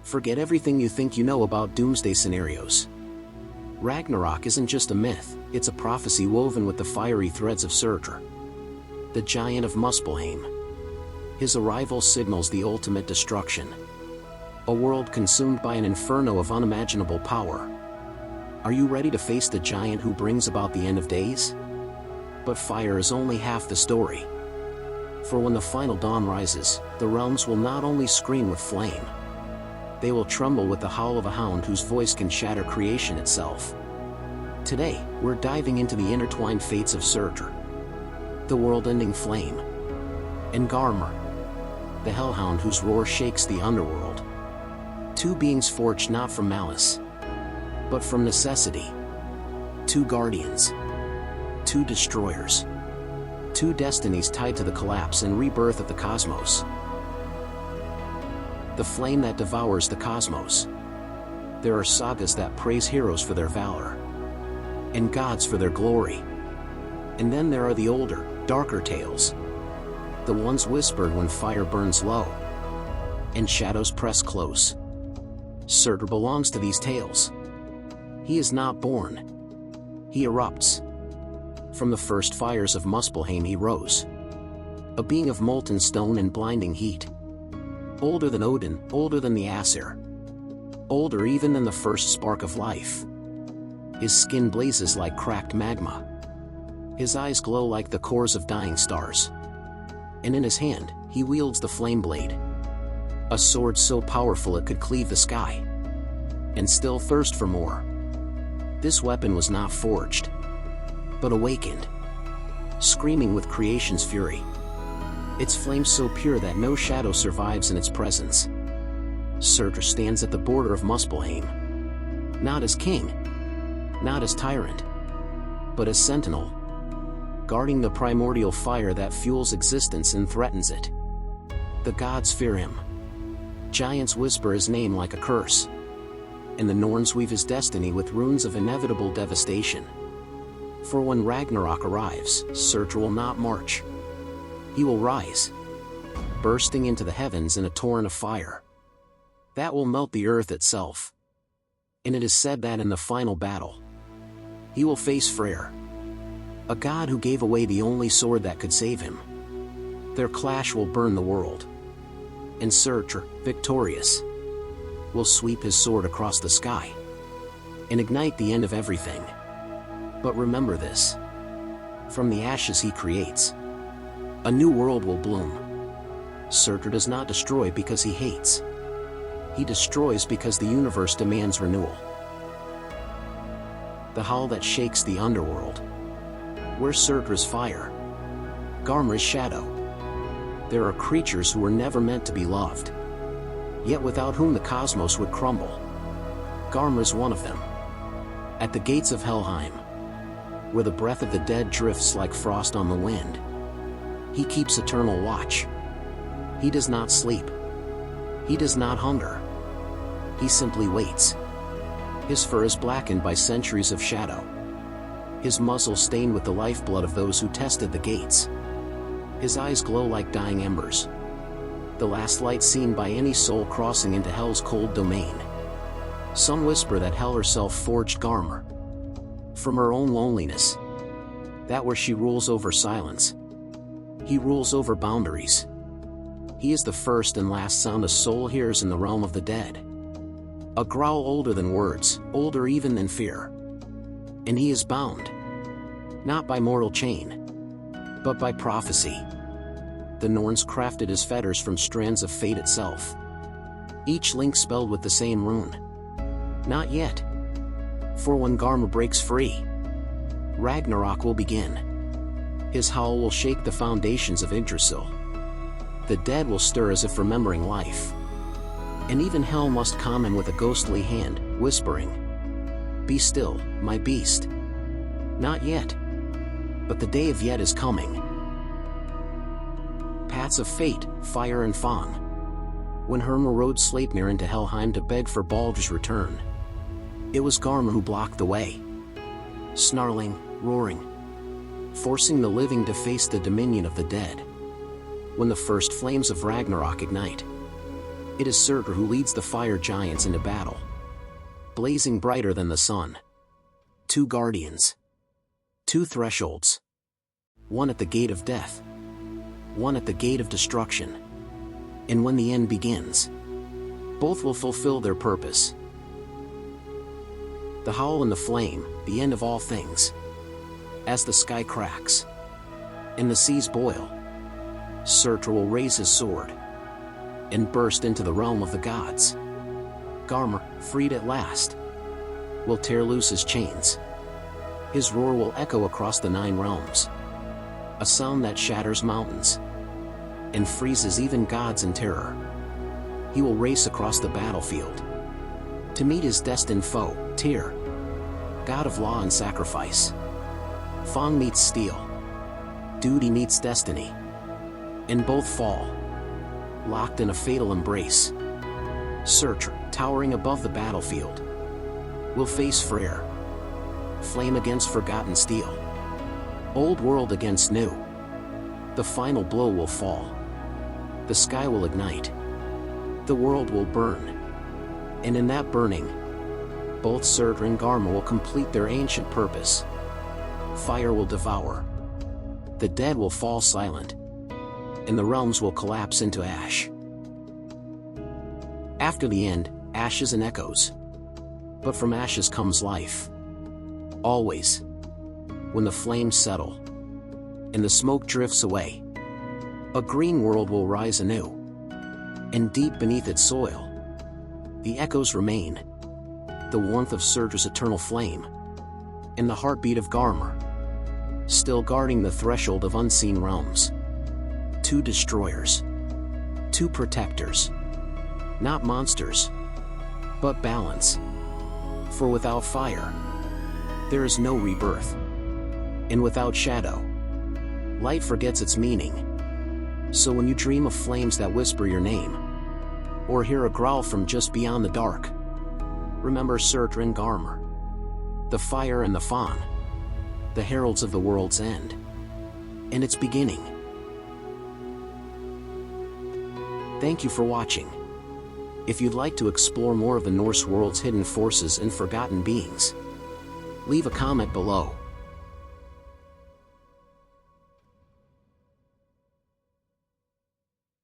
Forget everything you think you know about doomsday scenarios. Ragnarök isn't just a myth, it's a prophecy woven with the fiery threads of Surtr, the giant of Muspelheim. His arrival signals the ultimate destruction. A world consumed by an inferno of unimaginable power. Are you ready to face the giant who brings about the end of days? But fire is only half the story. For when the final dawn rises, the realms will not only scream with flame. They will tremble with the howl of a hound whose voice can shatter creation itself. Today, we're diving into the intertwined fates of Surtr, the world-ending flame, and Garmr, the hellhound whose roar shakes the underworld. Two beings forged not from malice, but from necessity. Two guardians. Two destroyers. Two destinies tied to the collapse and rebirth of the cosmos. The flame that devours the cosmos. There are sagas that praise heroes for their valor, and gods for their glory. And then there are the older, darker tales. The ones whispered when fire burns low, and shadows press close. Surtr belongs to these tales. He is not born. He erupts. From the first fires of Muspelheim he rose. A being of molten stone and blinding heat. Older than Odin, older than the Aesir. Older even than the first spark of life. His skin blazes like cracked magma. His eyes glow like the cores of dying stars. And in his hand, he wields the flame blade. A sword so powerful it could cleave the sky. And still thirst for more. This weapon was not forged, but awakened, screaming with creation's fury. Its flame so pure that no shadow survives in its presence. Surtr stands at the border of Muspelheim. Not as king, not as tyrant, but as sentinel, guarding the primordial fire that fuels existence and threatens it. The gods fear him. Giants whisper his name like a curse, and the Norns weave his destiny with runes of inevitable devastation. For when Ragnarök arrives, Surtr will not march. He will rise, bursting into the heavens in a torrent of fire that will melt the earth itself. And it is said that in the final battle, he will face Freyr, a god who gave away the only sword that could save him. Their clash will burn the world, and Surtr, victorious, will sweep his sword across the sky and ignite the end of everything. But remember this: from the ashes he creates, a new world will bloom. Surtr does not destroy because he hates. He destroys because the universe demands renewal. The howl that shakes the underworld. Where Surtr is fire, Garmr is shadow. There are creatures who were never meant to be loved, yet without whom the cosmos would crumble. Garmr is one of them. At the gates of Helheim, where the breath of the dead drifts like frost on the wind, he keeps eternal watch. He does not sleep. He does not hunger. He simply waits. His fur is blackened by centuries of shadow. His muzzle stained with the lifeblood of those who tested the gates. His eyes glow like dying embers, the last light seen by any soul crossing into Hell's cold domain. Some whisper that Hell herself forged Garmr from her own loneliness, that where she rules over silence, he rules over boundaries. He is the first and last sound a soul hears in the realm of the dead. A growl older than words, older even than fear. And he is bound, not by mortal chain, but by prophecy. The Norns crafted his fetters from strands of fate itself, each link spelled with the same rune. Not yet. For when Garmr breaks free, Ragnarök will begin. His howl will shake the foundations of Yggdrasil. The dead will stir as if remembering life. And even Hell must calm him with a ghostly hand, whispering, "Be still, my beast." Not yet. But the day of yet is coming. Paths of fate, fire and Fang. When Hermr rode Sleipnir into Helheim to beg for Baldr's return, it was Garmr who blocked the way. Snarling, roaring, forcing the living to face the dominion of the dead. When the first flames of Ragnarök ignite, It is Surtr who leads the fire giants into battle, blazing brighter than the sun. 2 guardians. 2 thresholds. One at the gate of death. One at the gate of destruction. And when the end begins, both will fulfill their purpose. The howl and the flame, the end of all things. As the sky cracks and the seas boil, Surtr will raise his sword and burst into the realm of the gods. Garmr, freed at last, will tear loose his chains. His roar will echo across the 9 realms, a sound that shatters mountains and freezes even gods in terror. He will race across the battlefield to meet his destined foe, Tyr, god of law and sacrifice. Fang meets steel, duty meets destiny, and both fall, locked in a fatal embrace. Surtr, towering above the battlefield, will face Freyr, flame against forgotten steel, old world against new. The final blow will fall. The sky will ignite. The world will burn. And in that burning, both Surtr and Garmr will complete their ancient purpose. Fire will devour. The dead will fall silent. And the realms will collapse into ash. After the end, ashes and echoes. But from ashes comes life. Always. When the flames settle and the smoke drifts away, a green world will rise anew. And deep beneath its soil, the echoes remain. The warmth of Surtr's eternal flame, and the heartbeat of Garmr, still guarding the threshold of unseen realms. 2 destroyers. 2 protectors. Not monsters, but balance. For without fire, there is no rebirth. And without shadow, light forgets its meaning. So when you dream of flames that whisper your name, or hear a growl from just beyond the dark, remember Surtr and Garmr, the fire and the fawn, the heralds of the world's end, and its beginning. Thank you for watching. If you'd like to explore more of the Norse world's hidden forces and forgotten beings, leave a comment below.